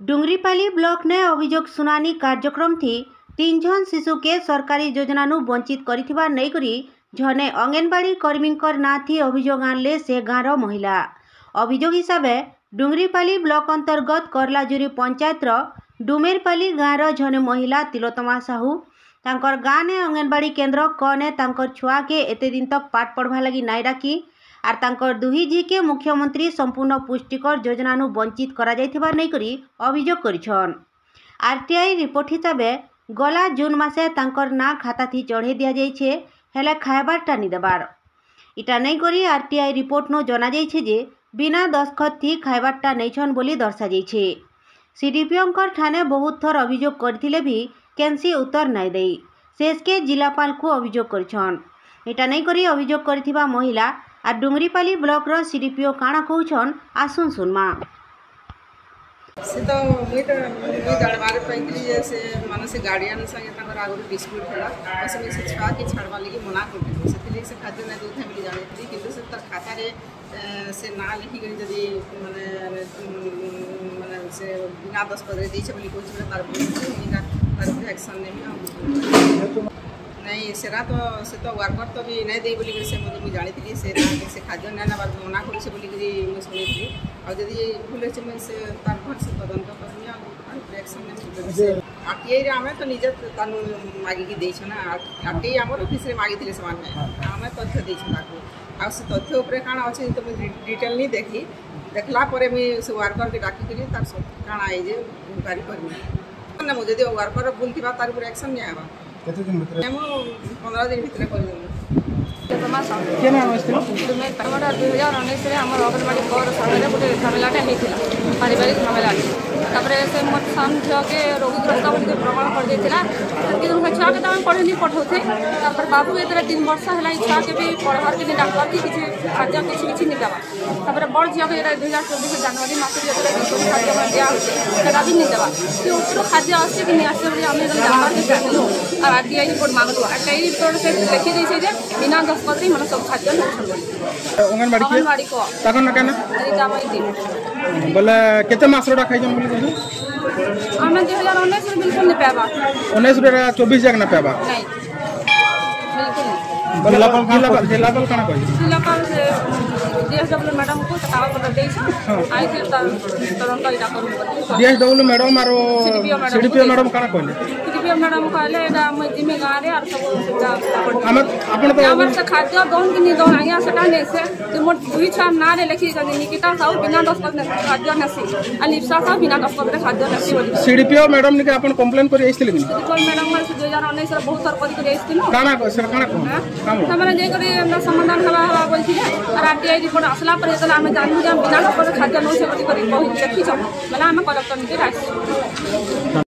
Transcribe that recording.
डुंगरीपाली block ने अभियोग सुनानी कार्यक्रम थी 3 जन शिशु के सरकारी योजना वंचित करिथिबा नै करी जने अंगनवाड़ी कर्मी ना थी अभियोग आणले से गाँवर महिला। अभियोग हिसाब डुंगरीपाली ब्लॉक अंतर्गत करलाजुरी पंचायत डुमेरपाली गाँवर जने महिला तिलोत्तमा साहू तांकर गाँ ने अंगनवाड़ी केन्द्र कने तांकर छुआ के एते दिन तक पाठ पढ़वा लगी नाई डाकी आर तांकर दुही जी के मुख्यमंत्री संपूर्ण पुष्टिकर योजना वंचित करा जायथिबा नै करी अभियोग करिछन। आरटीआई रिपोर्ट हिसाब गला जून मासे तांकर ना खाता थी चढ़े दिया जाइछे हेले खायबारटा नि देबार इटा नै करी आरटीआई रिपोर्ट नो जना जाइछे जे बिना दस्तखत थी खायबारटा नैछन बोली दर्शा जाइछे। सीडीपीओंकर ठाने बहुत थर अभियोग करथिले भी केनसी उत्तर नाइ देई शेष के जिलापाल को अभियोग करिछन। इटा नै करी अभियोग करथिबा महिला आ डुंगरीपाली ब्लॉक रो सीडीपीओ काना कहउछन आसुन सुनमा। से तो मुई जानबार पाइली जे से माने से गार्डियन संगे तकर आगु डिस्प्यूट होला से में से छुआ के छाड़वा लगी मना करते से से खाद्य नै दूध मिली जाने किंतु से तर खाता रे से ना लिखि गई जदी माने माने से बिना 10 पदरे दै छै बोली कोइ तार एक्शन नै नहीं सेरा तो से तो वर्कर तो भी नहीं दे बोली से मुझे भी जानी थी से खाद्य ना बार मना कर से बोली मुझे सुनी थी और जदि भूल से तार घर से तदंत करनी एक्शन नहीं आरटीआई रे आमे तो निजे तानु मागी की देछ ना आरटीआई हमर ऑफिस रे मागी थिले समान आमे तथ्य देछ ताको आ से तथ्य ऊपर काना अछि तो मैं डिटेल नहीं देखी देखला परे मैं से वर्कर के डाकी करी तार सब काना आई जे इंक्वायरी करनी ना मुझे जदि वर्कर भूलथिबा तार ऊपर एक्शन नहीं आबा केते दिन भीतर हम 15 दिन भीतर कर देलु के नाम अछि मैं हमरा 2019 रे हमर अंगनवाड़ी पर सामने गोटे झमेलाटा हेतिला पारिवारिक झमेलाटा तापर से मोर सान झियो के रोगीग्रस्त बोली प्रमाण कर देथिला कि उनका छुआ के हम पढ़े नहीं पढ़ौथे तापर बाबू एतरा 3 वर्ष हला छुआ के भी पढ़ार के डॉक्टर की किछि खाद्य किछि नहीं देबा तापर बड़ झियो के 2024 जनवरी मास रे एतरा खाद्य में दिया सेटा भी नहीं देबा कि उसरो खाद्य आसे कि नहीं आसे बोली हमें जानवर के चाहलो और आरटीआई रिपोर्ट मांगलो आरटीआई रिपोर्ट से लिखि दै छै जे बिना दस्तखत रे मतलब सब खाद्य नहीं छन अंगनवाड़ी को ताकन ना केना रीता भाई दी बोले केते मास रोडा खाइ जम बोली कहली हमें 2019 में बिल्कुल नहीं पाबा 19 रे 24 जक ना पाबा नहीं बिल्कुल जिलापाल काना कहि जिलापाल से डीएसडब्ल्यू मैडम को कागज पत्र देई छ आई थे तुरंत इटा करू डीएसडब्ल्यू मैडम आरो सीडीपीओ मैडम काना कहले सीडीपीओ मैडम कहले एटा हम जिम्मे गां रे और सब सुविधा हम अपन तो हमर से खाद्य दोन कि नहीं दोन आया सेटा नै से कि मोर दुई छाम ना रे लिखि गनी निकिता साहू बिना दस्तखत खाद्य नसी अलिप्सा साहू बिना दस्तखत रे खाद्य नसी बोली सीडीपीओ मैडम ने अपन कंप्लेन करि आइथिले कि सीडीपीओ मैडम 2019 रे बहुत सार करि आइथिनो काना सर काना हमरे जे करी हमरा समाधान हवा बोलथि और आरटीआई रिपोर्ट असला पर एतला हमें जानू जे बिना दस्तखत खाद्य नै से करि कहि देखि छ मला हमें कलेक्टर के राखि